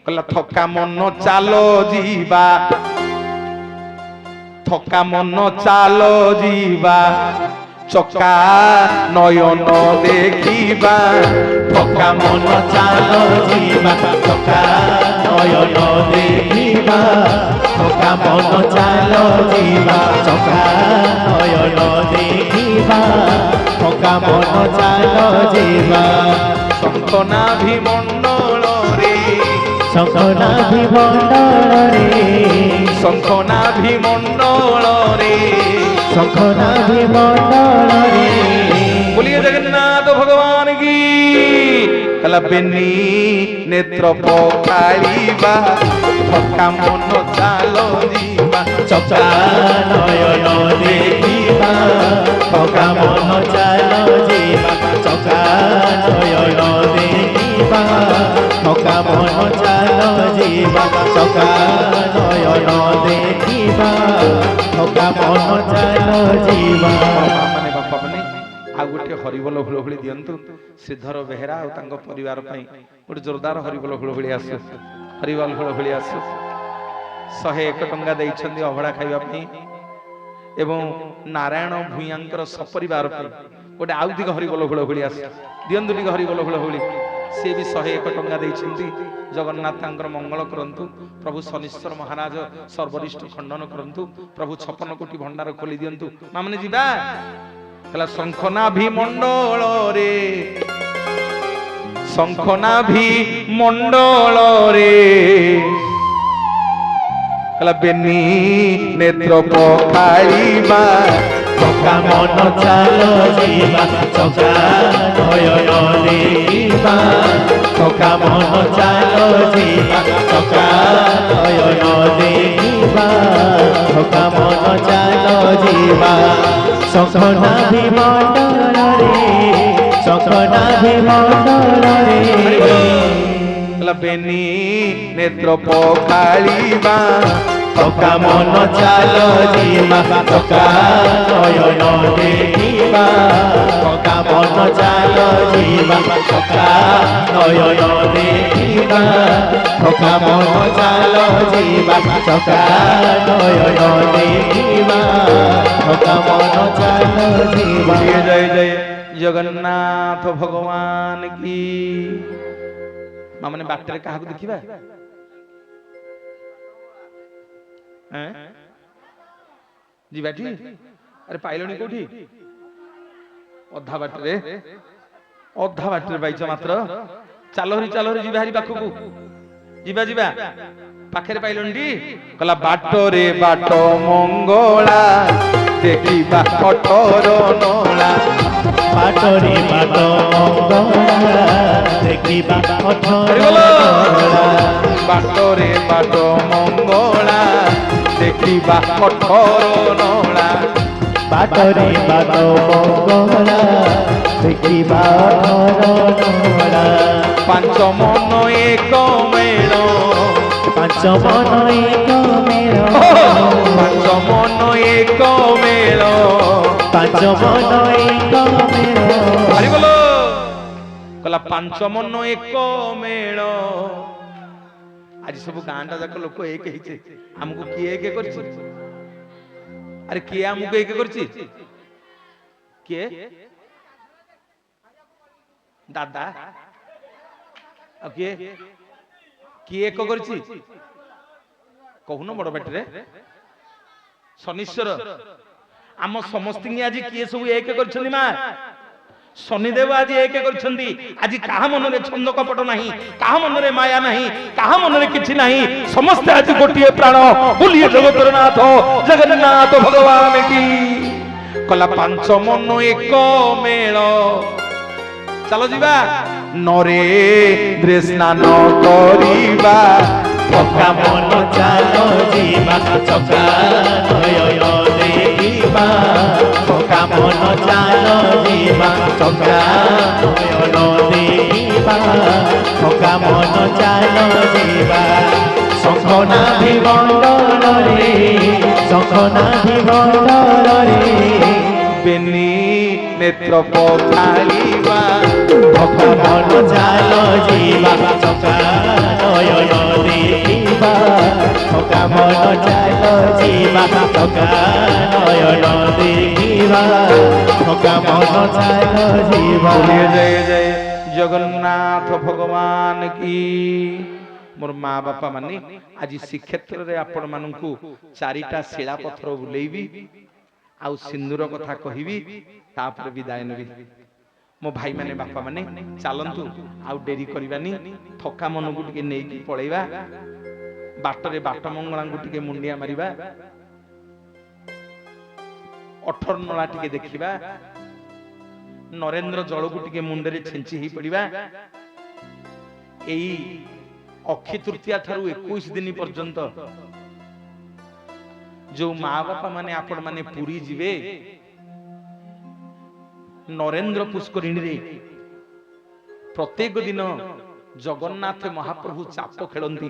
কলা থকা মন চালো ଯିବା থকা মন চালো ଯିବା চকা নয়ন দেখিবা থকা মন চালো ଯିବା চকা নয়ন দেখিবা থকা মন চালো ଯିବା চকা নয়ন দেখিবা থকা মন চালো ଯିବା শঙ্খনাভি মণ্ডଳରେ শঙ্খনাভি মণ্ডଳରେ শঙ্খনাভি মণ্ডଳରେ শঙ্খনাভি মণ্ডଳରେ बोलिए जगन्नाथ भगवान की कला बेनी नेत्र पकाळीबा थका मन चालो जीवा চকা নয়ন দেখিবা থকা মন চালো ଯିବା চকা নয়ন দেখিবা থকা মন চালো ଯିବା চকা নয়ন দেখিবা থকা মন চালো ଯିବା ମାନେ ବାପା ମାନେ ଆଉ ଗୋଟେ ହରିବୋଲ ହୁଳହୁଳି ଦିଅନ୍ତୁ ଶ୍ରୀଧର ବେହେରା ଆଉ ତାଙ୍କ ପରିବାର ପାଇଁ ଗୋଟେ ଜୋରଦାର ହରିବୋଲ ହୁଳହୁଳି ଆସୁ ହରିବୋଲ ହୁଳହୁଳି ଆସୁ 101 ଟଙ୍କା ଦେଇଛନ୍ତି ଅଭଡ଼ା ଖାଇବା ପାଇଁ ଏବଂ ନାରାୟଣ ଭୂୟାଙ୍କର ସପରିବାର ପାଇଁ ଗୋଟେ ଆଉ ଦିଗ ହରିବୋଲ ହୁଳହୁଳି ଆସୁ ଦିଅନ୍ତୁ ଟିକେ ହରିବୋଲ ହୁଳହୁଳି ସେ ବି 101 ଟଙ୍କା ଦେଇଛନ୍ତି ଜଗନ୍ନାଥ ତାଙ୍କର ମଙ୍ଗଳ କରନ୍ତୁ ପ୍ରଭୁ ଶନିଶ୍ୱର ମହାରାଜ ସର୍ବରିଷ୍ଠ ଖଣ୍ଡନ କରନ୍ତୁ ପ୍ରଭୁ 56 କୋଟି ଭଣ୍ଡାର ଖୋଲି ଦିଅନ୍ତୁ ମାମାନେ ଯିବା ହେଲା ଶଙ୍ଖନାଭି ମଣ୍ଡଳରେ ଶଙ୍ଖନାଭି ମଣ୍ଡଳରେ ହେଲା ବେନି ନେତ୍ର ପକାଳିବା থকা মন চালো ଯିବା চকা নয়ন দেখিবা থকা মন চালো ଯିବା চকা নয়ন দেখিবা থকা মন চালো ଯିବା শঙ্খনাভি মণ্ডଳରେ শঙ্খনাভি মণ্ডଳରେ ହେଲା ବେନି ନେତ୍ର ପକାଳିବା থকা মন চালো ଯିବା চকা নয়ন দেখিবা থকা মন চালো ଯିବା চকা নয়ন দেখিবা থকা মন চালো ଯିବା চকা নয়ন দেখিবা থকা মন চালো ଯିବା बोलिए जय जय जगन्नाथ भगवान की मामने बाटरे काहाकु देखिबा हैं जीवाटी अरे पाइलनी कोठी अधा बाटरे बाइच मात्र चालहरी जीवा हरी पाखकु जीवा जीवा पाखरे पाइलनी कला बाटरे बाट मंगला देखिबा कठोर नोला বাটরে বাট মঙ্গলা দেখিবা কঠোর নলা বাটরে বাট মঙ্গলা দেখিবা কঠোর নলা বাটরে বাট মঙ্গলা দেখিবা কঠোর নলা পাঁচ মন এক মেল পাঁচ মন এক মেল পাঁচ মন এক মেল পাঁচ মন এক মেল আরে বলো কলা পাঁচ মন এক মেল আজ সব গাঁটা যাক লোক এক হইছে আমকু কি এক করছে আরে কে আমকু এক করছে কে দাদা কে কি এক করছি কহুন বড় বেটরে শনিশ্বর आम समस्त आज किए सब एक कर शनिदेव आज एक कर आज कहा मन में छंद कपट नहीं कहा मन में माया नहीं कहा मन में किसी नहीं समस्त आज गोटे प्राण बोलिए जगतर नाथ जगन्नाथ भगवान की कला पांच मन एक मेल चलो जीवा नरे स्नान करिबा थका मन चालो जीवा चका नयन देखिबा थका मन चालो जीवा चका नयन देखिबा थका मन चालो जीवा शंखना भिमंडल रे शंखना भिमंडल रे बेनी नेत्र पखालिबा थका मन चालो जीवा चका नयन ଚାଲ ଯିବା ଚକା ନୟନ ଦେଖିବା ଚକା ମନ ଚାଲ ଯିବା। ଜୟ ଜୟ ଜଗନ୍ନାଥ ଭଗବାନ କି। मोर माँ बापा माने आज श्रीक्षेत्र रे आपण मानकु चारिटा शिला पत्थर बुलेबी आउ सिंदूर कथा कहिबी तापर विदाय नेबी। मो भाई माने बापा माने चलंतु आउ डेरी करबानी थका मन को टिके नेकी पळेबा बाटरे बाट मंगला को टिके मुंडिया मारिबा 18 नळा टिके देखिबा नरेंद्र जल को टिके मुंडरे छेंची ही पड़िबा। एई अक्षय तृतीया ठारू 21 दिन पर्यंत जो माँ बापा माने आपण माने पुरी जीवे नरेंद्र पुष्करिणी रे प्रत्येक दिन जगन्नाथ महाप्रभु चाप खेलती।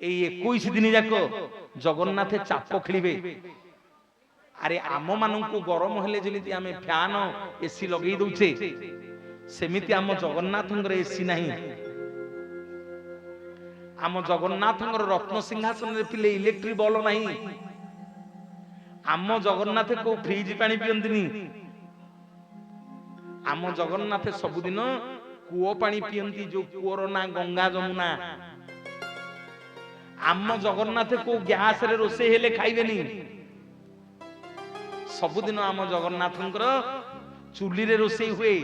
21 दिन जाक जगन्नाथ चाप खेलिबे। अरे आम मानू गरम हेले जमिति आमे फैन एसी लगे दउछे सेमिति आम जगन्नाथंगर एसी नहीं। आम जगन्नाथंगर रत्न सिंहासन रे पिले इलेक्ट्रिक बॉल नहीं। आम जगन्नाथ को फ्रिज पानी पियंतिनी। आम जगन्नाथ सबुदिन कूओ पानी पियंती जो कूओर ना गंगा जमुना। आम जगन्नाथ को गैस रे रोसे हेले खाइबेनी। सबुदिन आम जगन्नाथंकर चुली रे रोसे हुए।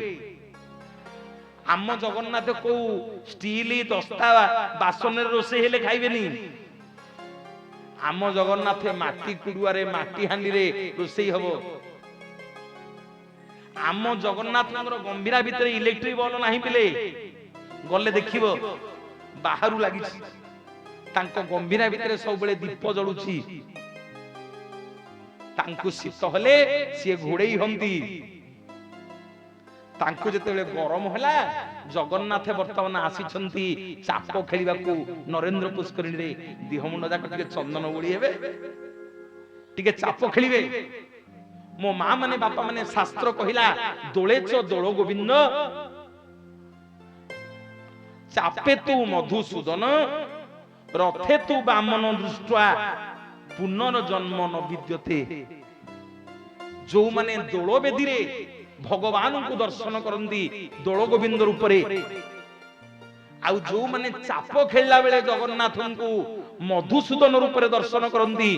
आम जगन्नाथ को स्टील दस्ता बासन रे रोसे हेले खाइबेनी। आम जगन्नाथ माटी कुडुआरे माटी हांडी रे रोसे हबो। आम जगन्नाथंकर गंभीरा भितर इलेक्ट्रिक बॉल नाही पिले गले देखिबो बाहरु लागिछि तांको गंभीरा भितर सब बेले दीप जळुछि। तांको शीत हले सी घोड़ेई हंती। तांको जेतेबेले गरम होला जगन्नाथ वर्तमान आसीछंती चाप खेलिबाकू नरेंद्र पुष्करिणी रे देह मुंड जाक टिके चंदन बोली हेबे टिके चाप खेलिबे। मो मां माने बापा माने शास्त्र कहिला दोळेच दोळ गोविंद चापे तू मधुसूदन रथे तू बामन दृष्टा पुनर्जन्म न विद्यते। जो माने दोळ बेदी रे भगवान को दर्शन करंती दोळ गोविंद रूप रे आउ जो माने चाप खेलला बेले जगन्नाथ को मधुसूदन रूप रे दर्शन करंती।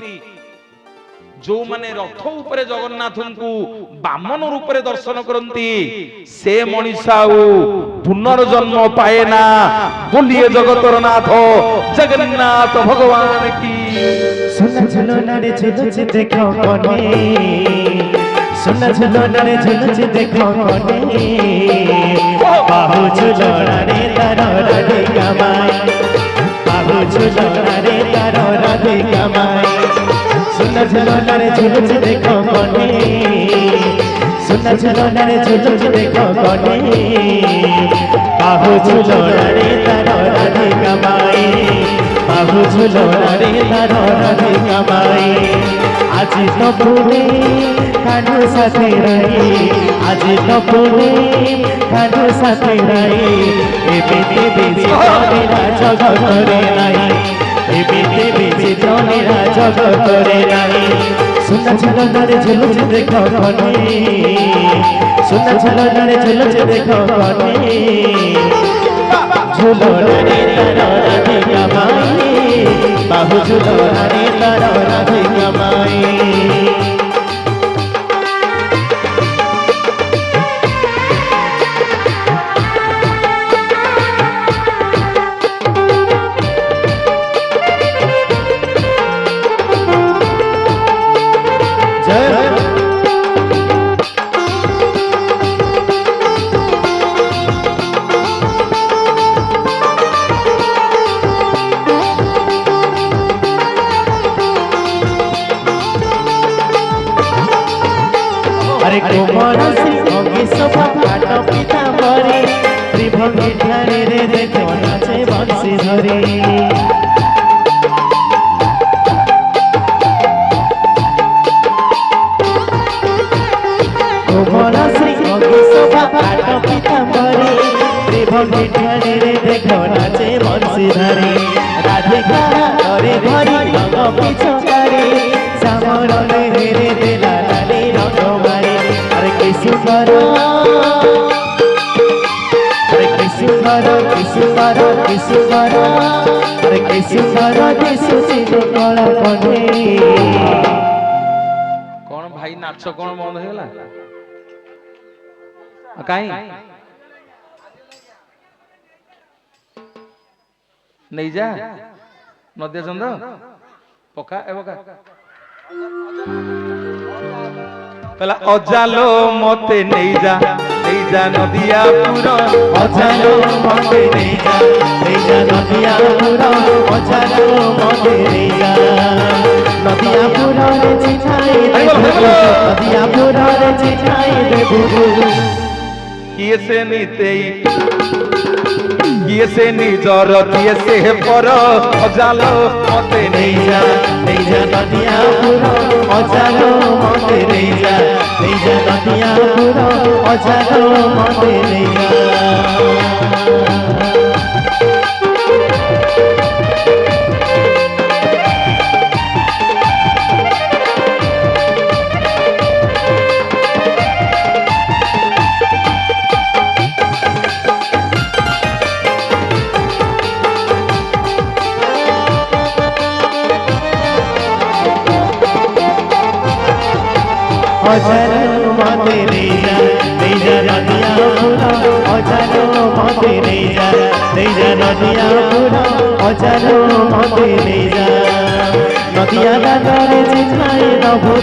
जो माने रथ ऊपर जगन्नाथ को बामन रूप रे दर्शन करंती से मनीषाऊ पुनर्जन्म पाए ना। बोलिए जगतर नाथ जगन्नाथ भगवान की। सुन झुलना रे झुलुच देखो कोने सुन झुलना रे झुलुच देखो कोने बाहु झुलना रे तारो राधे कमाई बाहु झुलना रे तारो राधे कमाई। सुन झुलना रे झुलुच देखो कोने सुन झुलना रे झुलुच देखो कोने बाहु झुलना रे तारो राधे कमाई बाहु झुलना रे तारो राधे कमाई। आज तो पुणे कानू साथी रही आज तो पुणे कानू साथी रही एबिते बिचित्रा जगत रे नाही एबिते बिचित्रा जगत रे नाही। सुन झुलना रे झुलुच देखो कोने सुन झुलना रे झुलुच देखो कोने झुलना रे तारो राधे कमाई बाहु झुलना रे तारो राधे कमाई। कोमल सिंह सोफा काट पिता बरे त्रिभंगी ठारे रे देखो नाचे बंसी धरे। कोमल सिंह सोफा काट पिता बरे त्रिभंगी ठारे रे देखो नाचे बंसी धरे। राधिका रे अरे कि सुंदर दिशुची तो कला कन्हे कौन भाई नाच कौन बंद हो गला कहीं नहीं जा नदिया चंद पका ए पका पहला अजालो मते नहीं जा नदिया पूरा अजालो मते नहीं जा नदिया पूरा अजालो मते नहीं जा नदिया पूरा रे चिठाई दे नदिया पूरा रे चिठाई दे किए से नीते किए से निजर किए से पर अजालो मते नहीं जा नदिया पूरा अजालो मते नहीं जा नदिया पूरा अजालो मते नहीं जा अजालो मते नहीं जा नदिया पूरा अजालो मते नहीं जा नदिया पूरा अजालो मते नहीं जा नदिया दादारे चिठाई दबु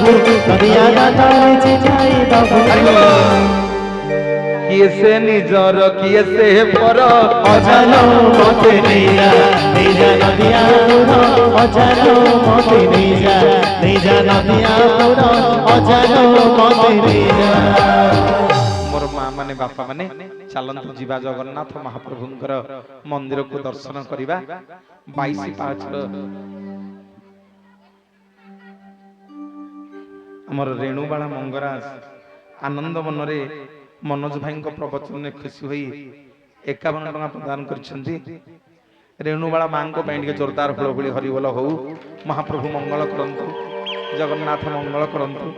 नदिया दादारे चिठाई दबु किए से निजर किए से पर अजालो मते नहीं जा नदिया पूरा अजालो मते नहीं जा नदिया पूरा अजालो मते नहीं जा मोर माँ माने बापा माने चलतु जीवा जगन्नाथ महाप्रभुंकर मंदिर को दर्शन करिबा 22 पाँच हमर रेणुबाला मंगराज आनंद मनरे मनोज भाई प्रवचन ने खुशी हुई 51 टका प्रदान करछंती रेणुबाला मां को पैंडी जोरदार हुलहुली हरिबोल हो महाप्रभु मंगल करंतु जगन्नाथ मंगल करंतु।